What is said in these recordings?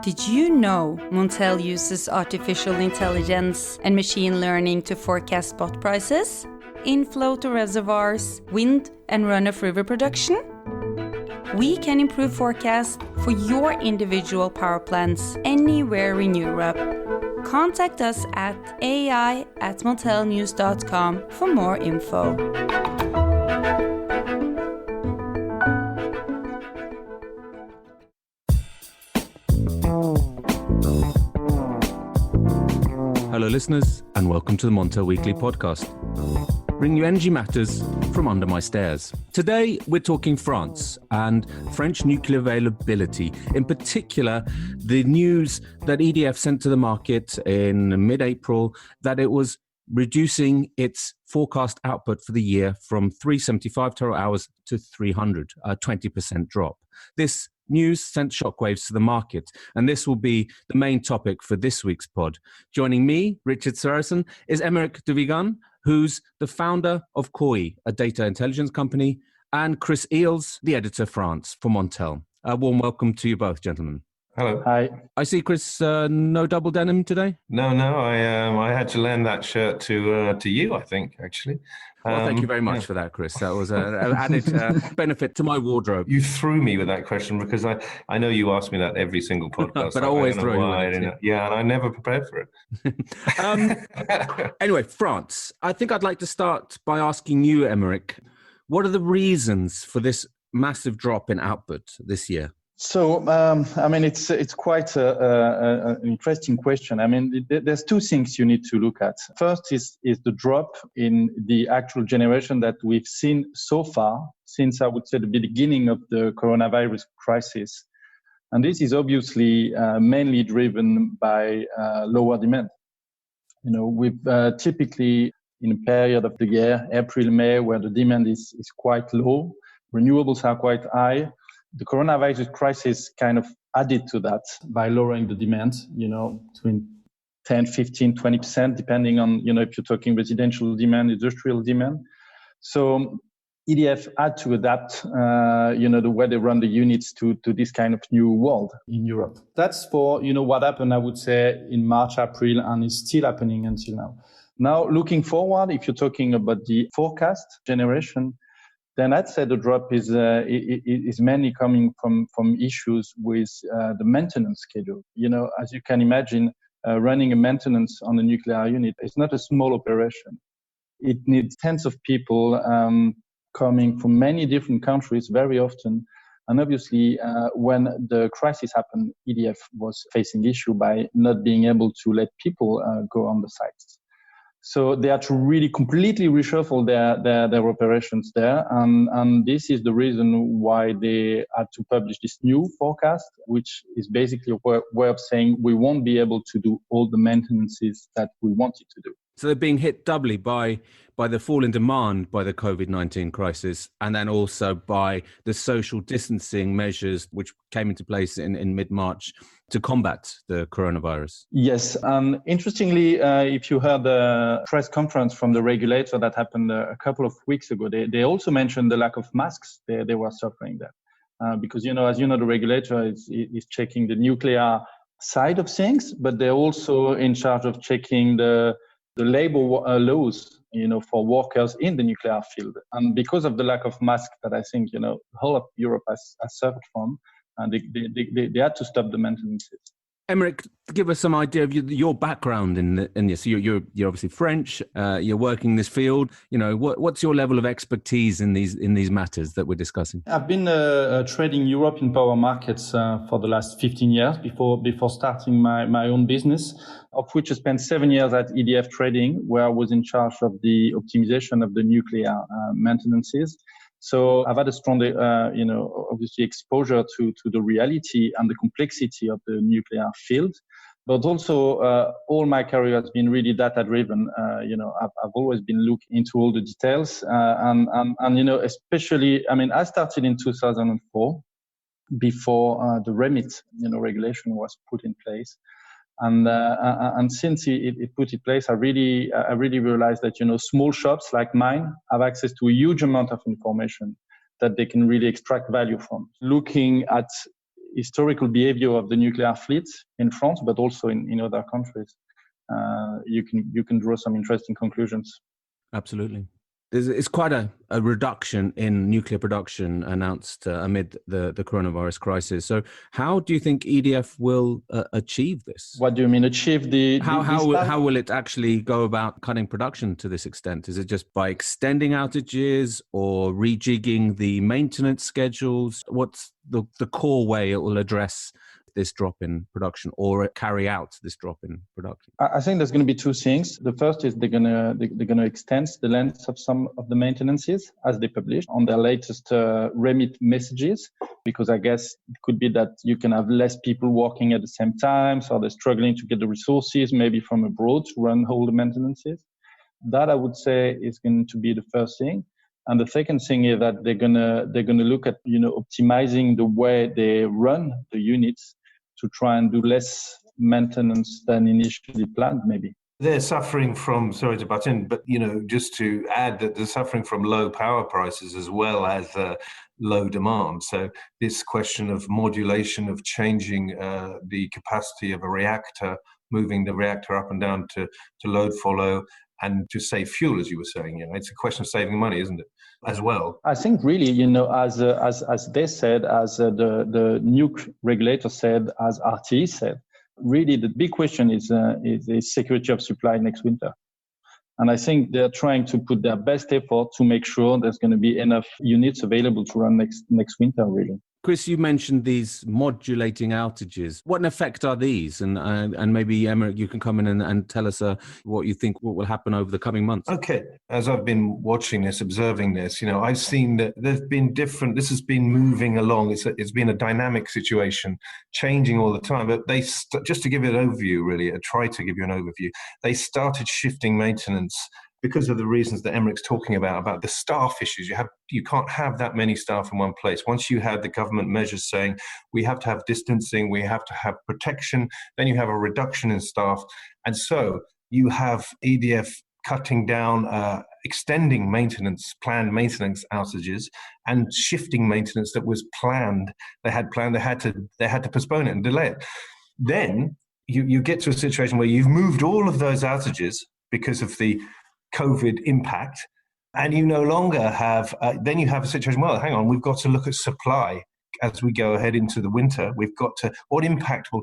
Did you know Montel uses artificial intelligence and machine learning to forecast spot prices, inflow to reservoirs, wind and run-of-river production? We can improve forecast for your individual power plants anywhere in Europe. Contact us at ai@montelnews.com for more info. Hello listeners, and welcome to the Montel Weekly Podcast. Bring you energy matters from under my stairs. Today, we're talking France and French nuclear availability. In particular, the news that EDF sent to the market in mid-April that it was reducing its forecast output for the year from 375 terawatt-hours to 300, a 20% drop. This news sent shockwaves to the market, and this will be the main topic for this week's pod. Joining me, Richard Sverrisson, is Emeric de Vigan, who's the founder of KOI, a data intelligence company, and Chris Eales, the editor France for Montel. A warm welcome to you both, gentlemen. Hello. Hi. I see, Chris, no double denim today? No, I had to lend that shirt to you, I think, actually. Well, thank you very much for that, Chris. That was an added benefit to my wardrobe. You threw me with that question because I know you ask me that every single podcast. But I always throw you with it. Yeah, and I never prepared for it. Anyway, France. I think I'd like to start by asking you, Emeric, what are the reasons for this massive drop in output this year? So, it's quite an interesting question. There's two things you need to look at. First is the drop in the actual generation that we've seen so far since, I would say, the beginning of the coronavirus crisis. And this is obviously mainly driven by lower demand. We've typically in a period of the year, April, May, where the demand is quite low, renewables are quite high. The coronavirus crisis kind of added to that by lowering the demand, between 10, 15, 20%, depending on, if you're talking residential demand, industrial demand. So EDF had to adapt, the way they run the units to this kind of new world in Europe. That's for, what happened, I would say, in March, April, and is still happening until now. Now, looking forward, if you're talking about the forecast generation, then I'd say the drop is mainly coming from issues with the maintenance schedule. As you can imagine, running a maintenance on a nuclear unit is not a small operation. It needs tens of people coming from many different countries very often. And obviously, when the crisis happened, EDF was facing issue by not being able to let people go on the sites. So they had to really completely reshuffle their operations there. And this is the reason why they had to publish this new forecast, which is basically a way of saying we won't be able to do all the maintenances that we wanted to do. So they're being hit doubly by the fall in demand by the COVID-19 crisis, and then also by the social distancing measures which came into place in mid-March to combat the coronavirus. Yes, and interestingly, if you heard the press conference from the regulator that happened a couple of weeks ago, they also mentioned the lack of masks they were suffering there. Because, as you know, the regulator is checking the nuclear side of things, but they're also in charge of checking the labor laws, for workers in the nuclear field. And because of the lack of masks that I think, the whole of Europe has suffered from, and they had to stop the maintenances. Emeric, give us some idea of your background in this. You're obviously French. You're working in this field. What's your level of expertise in these matters that we're discussing? I've been trading European power markets for the last 15 years before starting my own business, of which I spent 7 years at EDF Trading, where I was in charge of the optimization of the nuclear maintenances. So I've had a strong, obviously exposure to the reality and the complexity of the nuclear field. But also, all my career has been really data-driven. I've always been looking into all the details. And especially, I started in 2004, before the REMIT, regulation was put in place. And since it put in place, I really realized that, small shops like mine have access to a huge amount of information that they can really extract value from. Looking at, historical behavior of the nuclear fleet in France, but also in other countries, you can draw some interesting conclusions. Absolutely. It's quite a reduction in nuclear production announced amid the coronavirus crisis. So how do you think EDF will achieve this? What do you mean achieve How will it actually go about cutting production to this extent? Is it just by extending outages or rejigging the maintenance schedules? What's the core way it will address this drop in production or carry out this drop in production? I think there's going to be two things. The first is they're going to extend the length of some of the maintenances as they publish on their latest remit messages, because I guess it could be that you can have less people working at the same time, so they're struggling to get the resources maybe from abroad to run all the maintenances. That I would say is going to be the first thing. And the second thing is that they're gonna look at optimizing the way they run the units to try and do less maintenance than initially planned, maybe. They're suffering from, sorry to butt in, but just to add that they're suffering from low power prices as well as low demand. So this question of modulation, of changing the capacity of a reactor, moving the reactor up and down to load follow, and to save fuel, as you were saying, it's a question of saving money, isn't it, as well? I think really, as they said, as the nuke regulator said, as RTE said, really the big question is the security of supply next winter. And I think they're trying to put their best effort to make sure there's going to be enough units available to run next winter, really. Chris, you mentioned these modulating outages. What effect are these? And maybe, Emeric, you can come in and tell us what you think what will happen over the coming months. Okay. As I've been watching this, observing this, I've seen that there's been different, this has been moving along. It's been a dynamic situation, changing all the time. But just to give you an overview, really, try to give you an overview, they started shifting maintenance because of the reasons that Emeric's talking about the staff issues. You can't have that many staff in one place. Once you have the government measures saying we have to have distancing, we have to have protection, then you have a reduction in staff. And so you have EDF cutting down, extending planned maintenance outages, and shifting maintenance that was planned. They had to postpone it and delay it. Then you get to a situation where you've moved all of those outages because of the COVID impact, and you no longer have, then you have a situation, well, hang on, we've got to look at supply as we go ahead into the winter. What impact will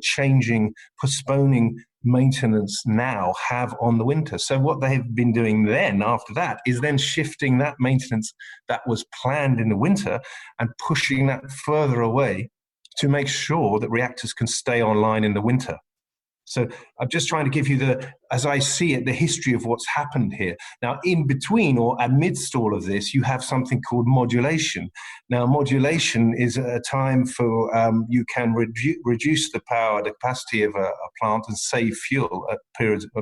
postponing maintenance now have on the winter? So what they've been doing then after that is then shifting that maintenance that was planned in the winter and pushing that further away to make sure that reactors can stay online in the winter. So I'm just trying to give you as I see it, the history of what's happened here. Now, in between or amidst all of this, you have something called modulation. Now, modulation is a time for you can reduce the capacity of a plant and save fuel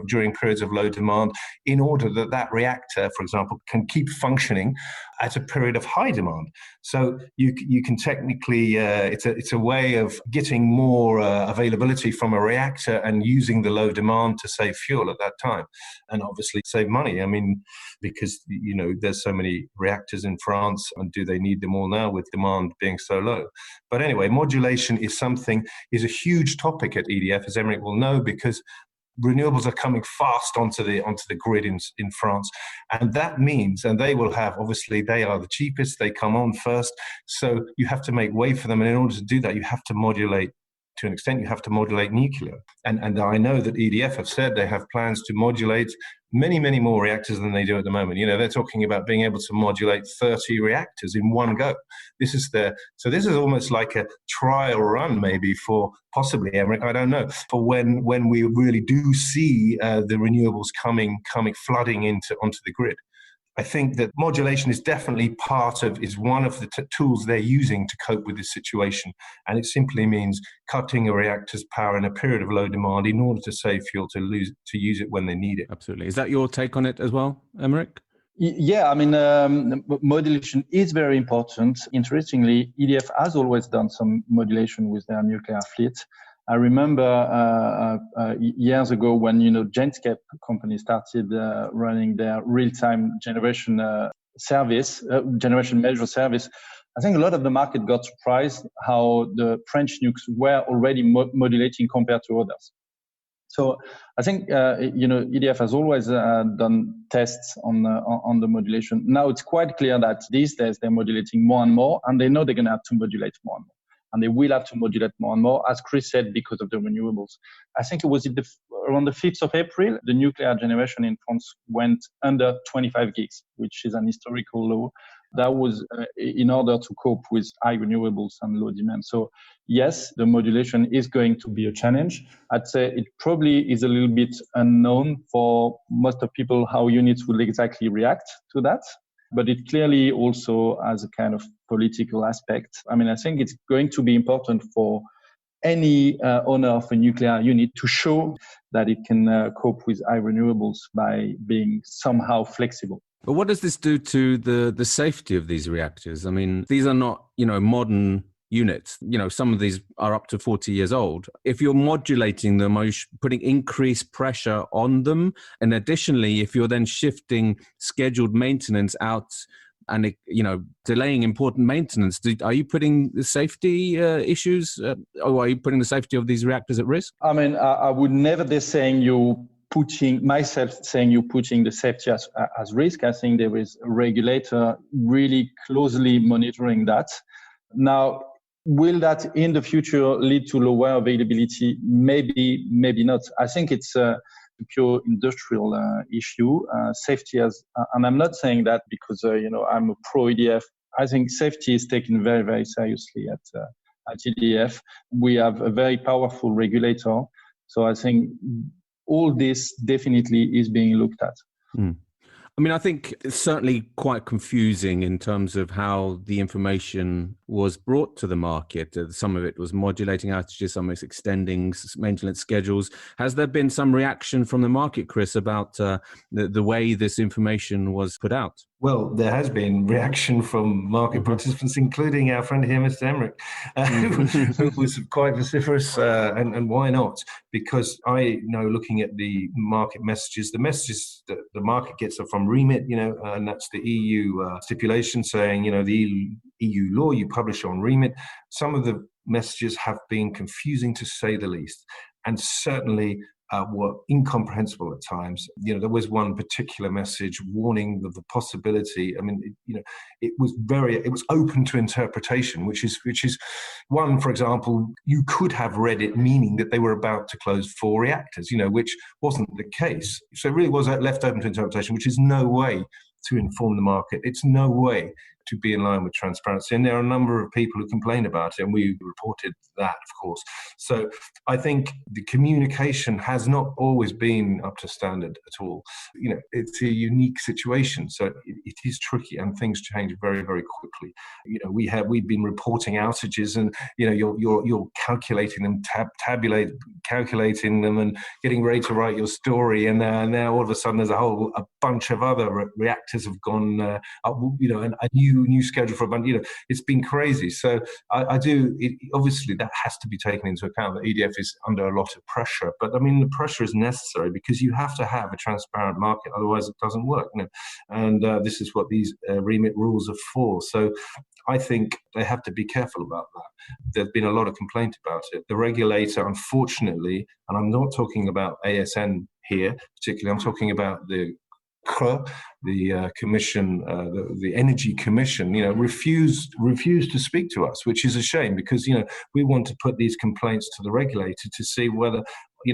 during periods of low demand in order that reactor, for example, can keep functioning at a period of high demand. So you can technically, it's a way of getting more availability from a reactor and using the low demand to save fuel at that time, and obviously save money. I mean, because there's so many reactors in France, and do they need them all now with demand being so low? But anyway, modulation is a huge topic at EDF, as Emeric will know, because renewables are coming fast onto the grid in France, and that means, and they will have, obviously they are the cheapest, they come on first, so you have to make way for them, and in order to do that you have to modulate. To an extent, you have to modulate nuclear. And I know that EDF have said they have plans to modulate many, many more reactors than they do at the moment. They're talking about being able to modulate 30 reactors in one go. This is almost like a trial run, maybe, for possibly, Emeric, I don't know, for when we really do see the renewables coming flooding onto the grid. I think that modulation is definitely is one of the tools they're using to cope with this situation. And it simply means cutting a reactor's power in a period of low demand in order to save fuel to use it when they need it. Absolutely. Is that your take on it as well, Emeric? Yeah, I mean, modulation is very important. Interestingly, EDF has always done some modulation with their nuclear fleet. I remember years ago when Genscape company started running their real-time generation measure service. I think a lot of the market got surprised how the French nukes were already modulating compared to others. So I think, EDF has always done tests on the modulation. Now it's quite clear that these days they're modulating more and more, and they know they're going to have to modulate more and more. And they will have to modulate more and more, as Chris said, because of the renewables. I think it was around the 5th of April, the nuclear generation in France went under 25 gigs, which is an historical low. That was in order to cope with high renewables and low demand. So yes, the modulation is going to be a challenge. I'd say it probably is a little bit unknown for most of people how units will exactly react to that. But it clearly also has a kind of political aspect. I mean, I think it's going to be important for any owner of a nuclear unit to show that it can cope with high renewables by being somehow flexible. But what does this do to the safety of these reactors? I mean, these are not, modern units. Some of these are up to 40 years old. If you're modulating them, are you putting increased pressure on them? And additionally, if you're then shifting scheduled maintenance out and, delaying important maintenance, are you putting the safety issues, or are you putting the safety of these reactors at risk? I mean, I would never be saying you're putting the safety as risk. I think there is a regulator really closely monitoring that. Now, will that in the future lead to lower availability? Maybe not. I think it's a pure industrial issue. Safety and I'm not saying that because, I'm a pro EDF. I think safety is taken very, very seriously at EDF. We have a very powerful regulator. So I think all this definitely is being looked at. I mean, I think it's certainly quite confusing in terms of how the information was brought to the market. Some of it was modulating outages, some of it's extending maintenance schedules. Has there been some reaction from the market, Chris, about the way this information was put out? Well, there has been reaction from market participants, including our friend here, Mr. Emeric, who was quite vociferous, and why not? Because I know, looking at the market messages, the messages that the market gets are from REMIT, and that's the EU stipulation saying, the EU law you publish on REMIT. Some of the messages have been confusing, to say the least, and certainly were incomprehensible at times. There was one particular message warning of the possibility. I mean, it was open to interpretation, which is one, for example, you could have read it meaning that they were about to close 4 reactors, which wasn't the case. So it really was left open to interpretation, which is no way to inform the market. It's no way to be in line with transparency. And there are a number of people who complained about it, and we reported that, of course. So I think the communication has not always been up to standard at all. It's a unique situation, so it is tricky, and things change very, very quickly. We've been reporting outages, and you're calculating them, calculating them, and getting ready to write your story, and now all of a sudden there's a bunch of other reactors have gone up, and a new schedule for a bunch. It's been crazy. So obviously that has to be taken into account, that EDF is under a lot of pressure. But I mean, the pressure is necessary because you have to have a transparent market, otherwise it doesn't work. And this is what these REMIT rules are for. So I think they have to be careful about that. There's been a lot of complaint about it. The regulator, unfortunately, and I'm not talking about ASN here particularly, I'm talking about the commission, the Energy Commission, refused to speak to us, which is a shame because, we want to put these complaints to the regulator to see whether,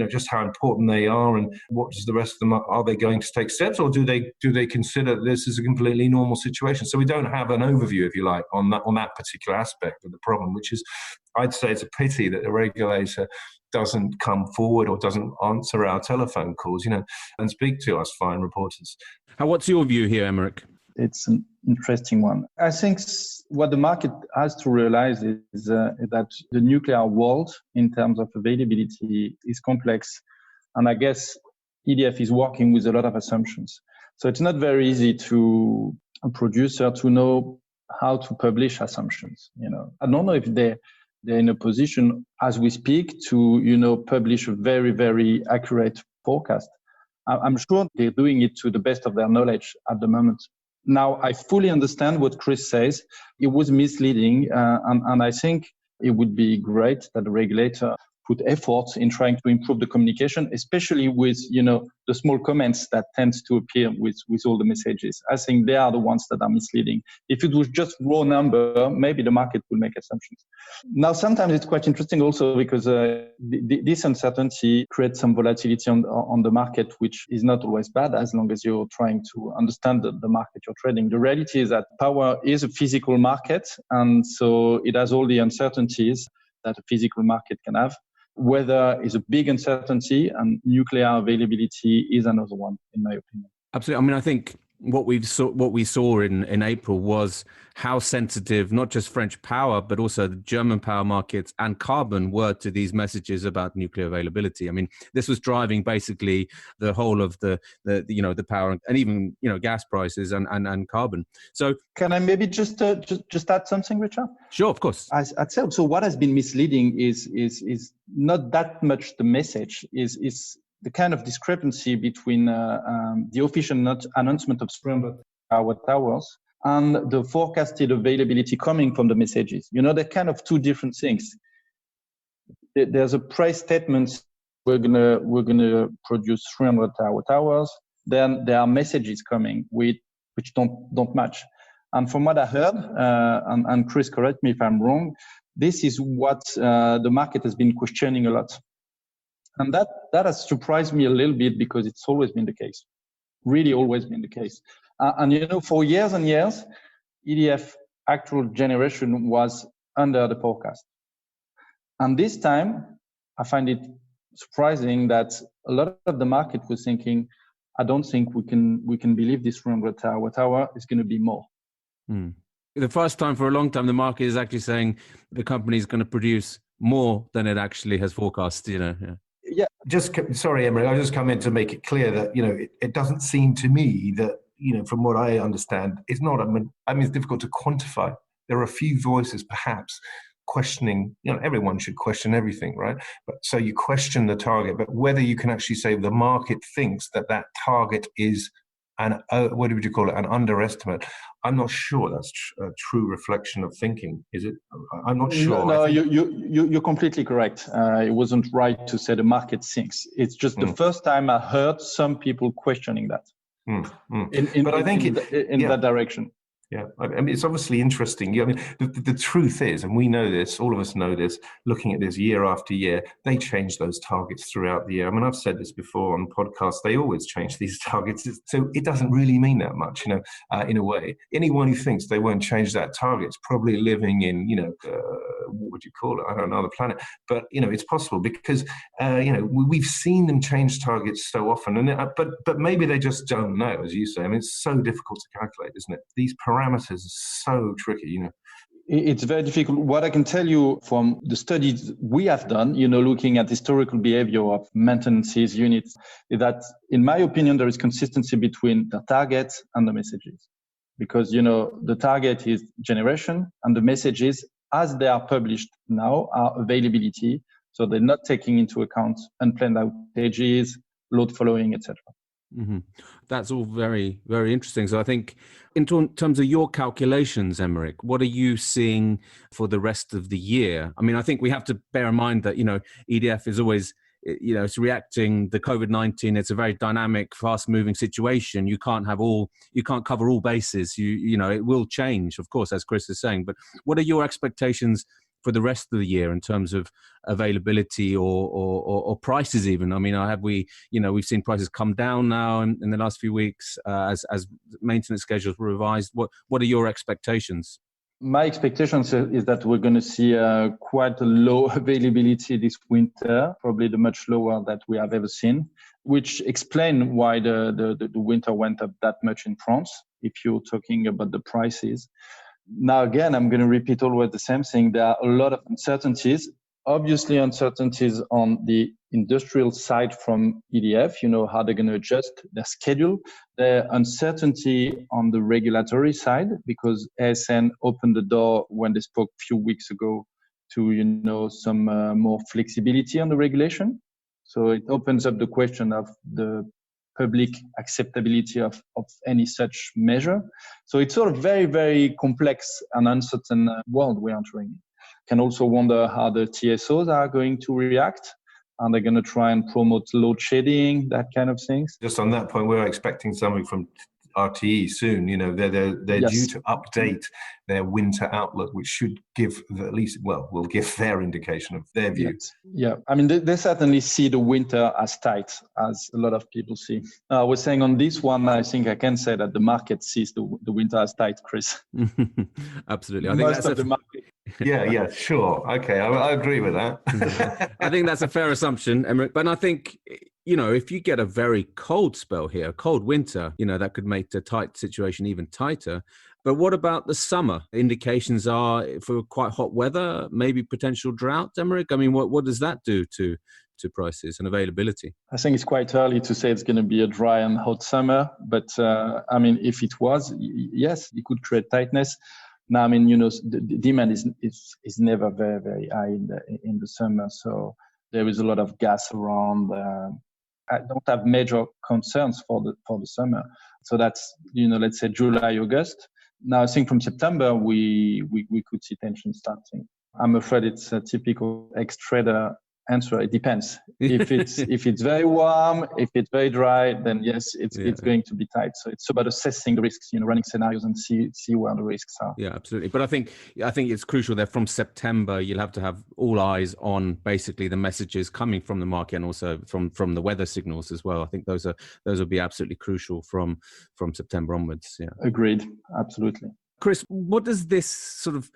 just how important they are and what does the rest of them, are they going to take steps, or do they consider this as a completely normal situation? So we don't have an overview, if you like, on that particular aspect of the problem, which is, I'd say it's a pity that the regulator doesn't come forward or doesn't answer our telephone calls, and speak to us fine reporters. What's your view here, Emeric? It's an interesting one. I think what the market has to realize is that the nuclear world, in terms of availability, is complex. And I guess EDF is working with a lot of assumptions. So it's not very easy to a producer to know how to publish assumptions. I don't know if they're in a position as we speak to, publish a very, very accurate forecast. I'm sure they're doing it to the best of their knowledge at the moment. Now, I fully understand what Chris says. It was misleading, and I think it would be great that the regulator put efforts in trying to improve the communication, especially with, the small comments that tends to appear with all the messages. I think they are the ones that are misleading. If it was just raw number, maybe the market will make assumptions. Now, sometimes it's quite interesting also because this uncertainty creates some volatility on the market, which is not always bad as long as you're trying to understand the market you're trading. The reality is that power is a physical market, and so it has all the uncertainties that a physical market can have. Weather is a big uncertainty, and nuclear availability is another one, in my opinion. Absolutely. I mean, I think what we saw in April was how sensitive not just French power, but also the German power markets and carbon were to these messages about nuclear availability. I mean, this was driving basically the whole of the power and even, gas prices and carbon. So can I maybe just add something, Richard? Sure, of course. I'd say, so what has been misleading is not that much the message, is the kind of discrepancy between the official announcement of 300 hours and the forecasted availability coming from the messages. They're kind of two different things. There's a price statement, we're gonna produce 300 hours. Then there are messages coming which don't match. And from what I heard, and Chris, correct me if I'm wrong, this is what the market has been questioning a lot. And that has surprised me a little bit because it's always been the case, really always been the case. And for years and years, EDF actual generation was under the forecast. And this time, I find it surprising that a lot of the market was thinking, I don't think we can believe this 300 terawatt-hour is going to be more. The first time for a long time, the market is actually saying the company is going to produce more than it actually has forecast, Yeah. Sorry, Emeric, I'll just come in to make it clear that, it doesn't seem to me that, from what I understand, it's not, it's difficult to quantify. There are a few voices perhaps questioning, everyone should question everything, right? But so you question the target, but whether you can actually say the market thinks that target is what would you call it? An underestimate. I'm not sure that's a true reflection of thinking, is it? I'm not sure. No, you're completely correct. It wasn't right to say the market thinks. It's just the first time I heard some people questioning that. But I think in that direction. Yeah, it's obviously interesting. The truth is, and we know this, all of us know this, looking at this year after year, they change those targets throughout the year. I've said this before on podcasts, they always change these targets. So it doesn't really mean that much, in a way. Anyone who thinks they won't change that target is probably living in, what would you call it? I don't know, another planet. But, it's possible because, we've seen them change targets so often. But maybe they just don't know, as you say. It's so difficult to calculate, isn't it? These parameters are so tricky, It's very difficult. What I can tell you from the studies we have done, looking at historical behavior of maintenance units, is that, in my opinion, there is consistency between the targets and the messages. Because, the target is generation and the messages, as they are published now, are availability. So they're not taking into account unplanned outages, load following, etc. Mm-hmm. That's all very, very interesting. So I think in terms of your calculations, Emeric, what are you seeing for the rest of the year? I think we have to bear in mind that, EDF is always, it's reacting the COVID-19. It's a very dynamic, fast moving situation. You can't cover all bases. It will change, of course, as Chris is saying, but what are your expectations for the rest of the year in terms of availability or prices even? We've seen prices come down now in the last few weeks as maintenance schedules were revised. What are your expectations? My expectations is that we're going to see quite a low availability this winter, probably the much lower that we have ever seen, which explain why the winter went up that much in France, if you're talking about the prices. Now, again, I'm going to repeat always the same thing. There are a lot of uncertainties, obviously uncertainties on the industrial side from EDF, how they're going to adjust their schedule. The uncertainty on the regulatory side, because ASN opened the door when they spoke a few weeks ago to, some more flexibility on the regulation. So it opens up the question of the public acceptability of any such measure. So it's sort of very, very complex and uncertain world we're entering. Can also wonder how the TSOs are going to react. Are they going to try and promote load shedding, that kind of things? Just on that point, we're expecting something from RTE soon. They're Yes. due to update their winter outlook, which should give will give their indication of their view. Yes. Yeah, I mean, they certainly see the winter as tight, as a lot of people see. I was saying on this one, I think I can say that the market sees the winter as tight, Chris. Absolutely. I think Most of the market. Yeah, sure. Okay, I agree with that. I think that's a fair assumption, Emeric. But I think, if you get a very cold spell here, a cold winter, that could make the tight situation even tighter. But what about the summer? Indications are for quite hot weather, maybe potential drought, Emeric? I mean, what does that do to prices and availability? I think it's quite early to say it's going to be a dry and hot summer. But I mean, if it was, yes, it could create tightness. Now, I mean, the demand is never very, very high in the summer. So there is a lot of gas around. I don't have major concerns for the summer. So that's, let's say July, August. Now, I think from September, we could see tension starting. I'm afraid it's a typical ex-trader answer. It depends. If it's very warm, if it's very dry, then yes, it's going to be tight. So it's about assessing the risks, running scenarios and see where the risks are. Yeah, absolutely. But I think it's crucial that from September you'll have to have all eyes on basically the messages coming from the market and also from the weather signals as well. I think those will be absolutely crucial from September onwards. Yeah. Agreed. Absolutely. Chris, what does this sort of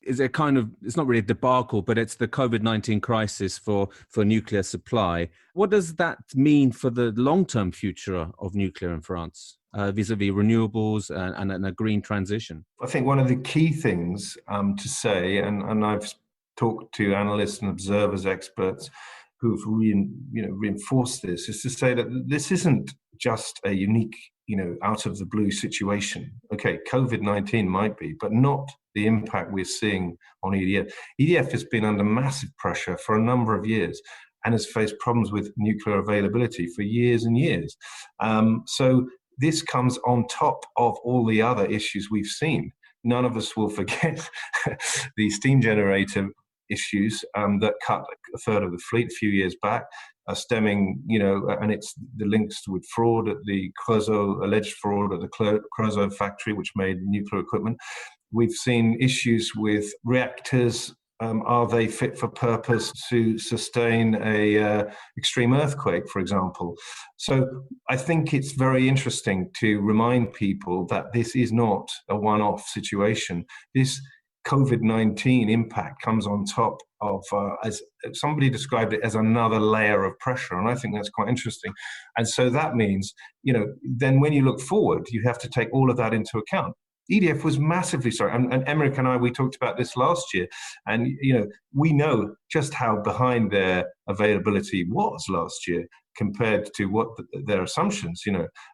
is a kind of, it's not really a debacle, but it's the COVID-19 crisis for nuclear supply. What does that mean for the long-term future of nuclear in France, vis-a-vis renewables and a green transition? I think one of the key things to say, and I've talked to analysts and observers, experts who've reinforced this, is to say that this isn't just a unique, out of the blue situation. Okay, COVID-19 might be, but not the impact we're seeing on EDF. EDF has been under massive pressure for a number of years and has faced problems with nuclear availability for years and years. So this comes on top of all the other issues we've seen. None of us will forget the steam generator issues that cut a third of the fleet a few years back, stemming, and it's the links with fraud at the Creusot, alleged fraud at the Creusot factory, which made nuclear equipment. We've seen issues with reactors. Are they fit for purpose to sustain a extreme earthquake, for example? So I think it's very interesting to remind people that this is not a one-off situation. This COVID-19 impact comes on top of, as somebody described it, as another layer of pressure. And I think that's quite interesting. And so that means, then when you look forward, you have to take all of that into account. EDF was massively sorry. And Emeric and I, we talked about this last year. And, we know just how behind their availability was last year compared to what their assumptions,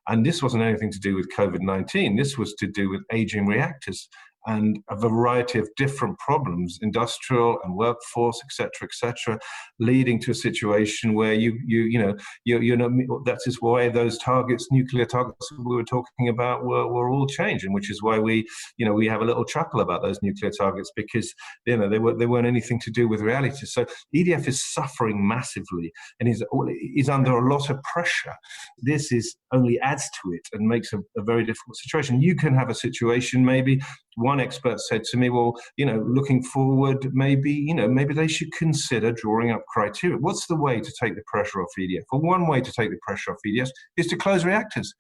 And this wasn't anything to do with COVID-19. This was to do with aging reactors and a variety of different problems, industrial and workforce, et cetera, leading to a situation where that is why those targets, nuclear targets we were talking about, were all changed, and which is why we have a little chuckle about those nuclear targets, because they weren't anything to do with reality. So EDF is suffering massively and is under a lot of pressure. This only adds to it and makes a very difficult situation. You can have a situation, maybe one expert said to me, well, looking forward, maybe they should consider drawing up criteria. What's the way to take the pressure off EDF? Well, one way to take the pressure off EDF is to close reactors.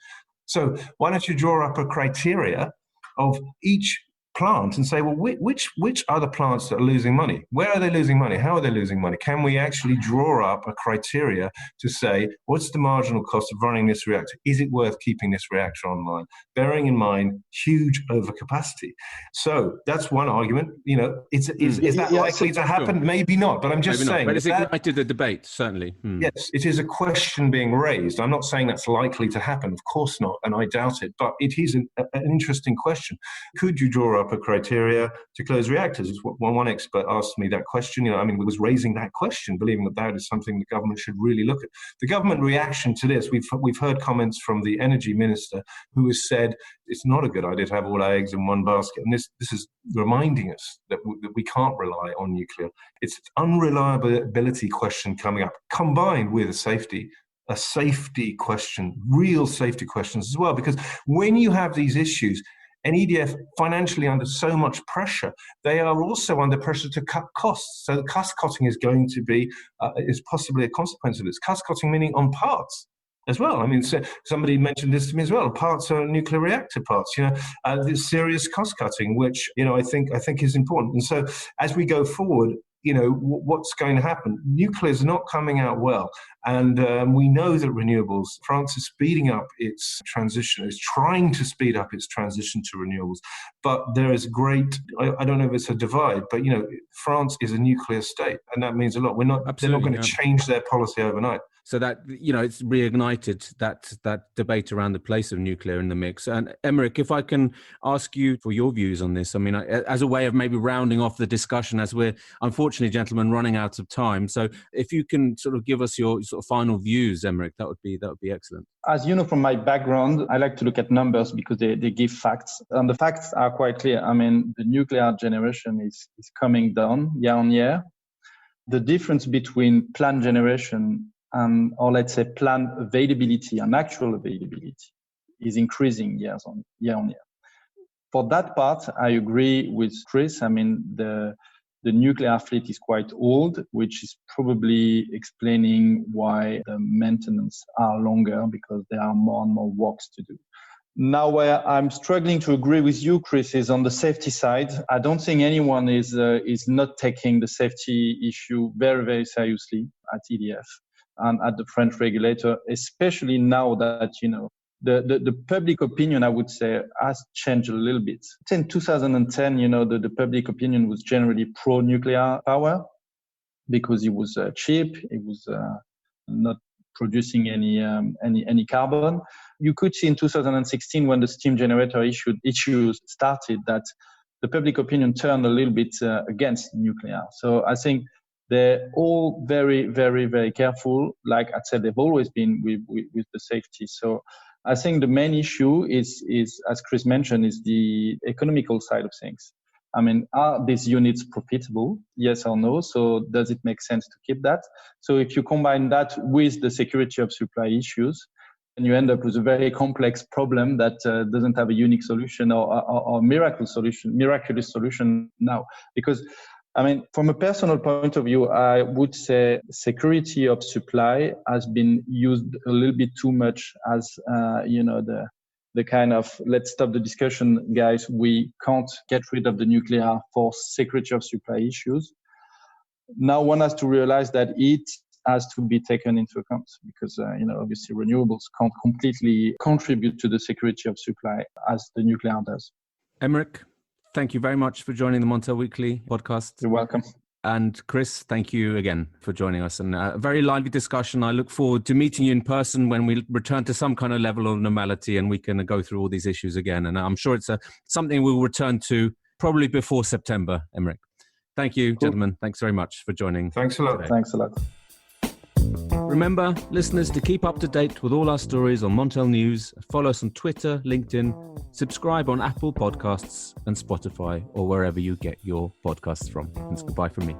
So why don't you draw up a criteria of each plant and say, well, which are the plants that are losing money? Where are they losing money? How are they losing money? Can we actually draw up a criteria to say, what's the marginal cost of running this reactor? Is it worth keeping this reactor online? Bearing in mind huge overcapacity. So that's one argument. Is that likely to happen? Sure. Maybe not, but I'm just saying. But it's ignited the debate, certainly. Yes, it is a question being raised. I'm not saying that's likely to happen. Of course not, and I doubt it. But it is an interesting question. Could you draw up proper criteria to close reactors. One expert asked me that question. Was raising that question, believing that is something the government should really look at. The government reaction to this, we've heard comments from the energy minister who has said it's not a good idea to have all our eggs in one basket. And this is reminding us that we can't rely on nuclear. It's an unreliability question coming up, combined with a safety question, real safety questions as well. Because when you have these issues, and EDF financially under so much pressure, they are also under pressure to cut costs. So the cost cutting is going to be, is possibly a consequence of this. Cost cutting meaning on parts as well. So somebody mentioned this to me as well. Parts are nuclear reactor parts. There's serious cost cutting, which I think is important. And so as we go forward, what's going to happen? Nuclear is not coming out well. And we know that renewables, France is speeding up its transition, is trying to speed up its transition to renewables. But there is I don't know if it's a divide, but, France is a nuclear state. And that means a lot. They're not going to change their policy overnight. So that, it's reignited that debate around the place of nuclear in the mix. And Emeric, if I can ask you for your views on this, as a way of maybe rounding off the discussion, as we're unfortunately, gentlemen, running out of time. So if you can sort of give us your sort of final views, Emeric, that would be excellent. As you know, from my background, I like to look at numbers because they give facts. And the facts are quite clear. The nuclear generation is coming down year on year. The difference between planned generation or let's say planned availability and actual availability is increasing year on year. For that part, I agree with Chris. The nuclear fleet is quite old, which is probably explaining why the maintenance are longer, because there are more and more works to do. Now, where I'm struggling to agree with you, Chris, is on the safety side. I don't think anyone is not taking the safety issue very, very seriously at EDF and at the French regulator, especially now that, the public opinion, I would say, has changed a little bit. In 2010, the public opinion was generally pro-nuclear power because it was cheap, it was not producing any carbon. You could see in 2016, when the steam generator issues started, that the public opinion turned a little bit against nuclear. So I think they're all very, very, very careful. Like I said, they've always been with the safety. So I think the main issue is, as Chris mentioned, is the economical side of things. Are these units profitable? Yes or no? So does it make sense to keep that? So if you combine that with the security of supply issues, then you end up with a very complex problem that doesn't have a unique solution or miraculous solution now. Because from a personal point of view, I would say security of supply has been used a little bit too much as, the kind of, let's stop the discussion, guys. We can't get rid of the nuclear for security of supply issues. Now one has to realize that it has to be taken into account because, obviously renewables can't completely contribute to the security of supply as the nuclear does. Emeric, thank you very much for joining the Montel Weekly podcast. You're welcome. And Chris, thank you again for joining us. And a very lively discussion. I look forward to meeting you in person when we return to some kind of level of normality and we can go through all these issues again. And I'm sure it's something we'll return to probably before September, Emeric. Thank you, gentlemen. Thanks very much for joining. Thanks a lot. Today. Thanks a lot. Remember, listeners, to keep up to date with all our stories on Montel News, follow us on Twitter, LinkedIn, subscribe on Apple Podcasts and Spotify or wherever you get your podcasts from. It's goodbye from me.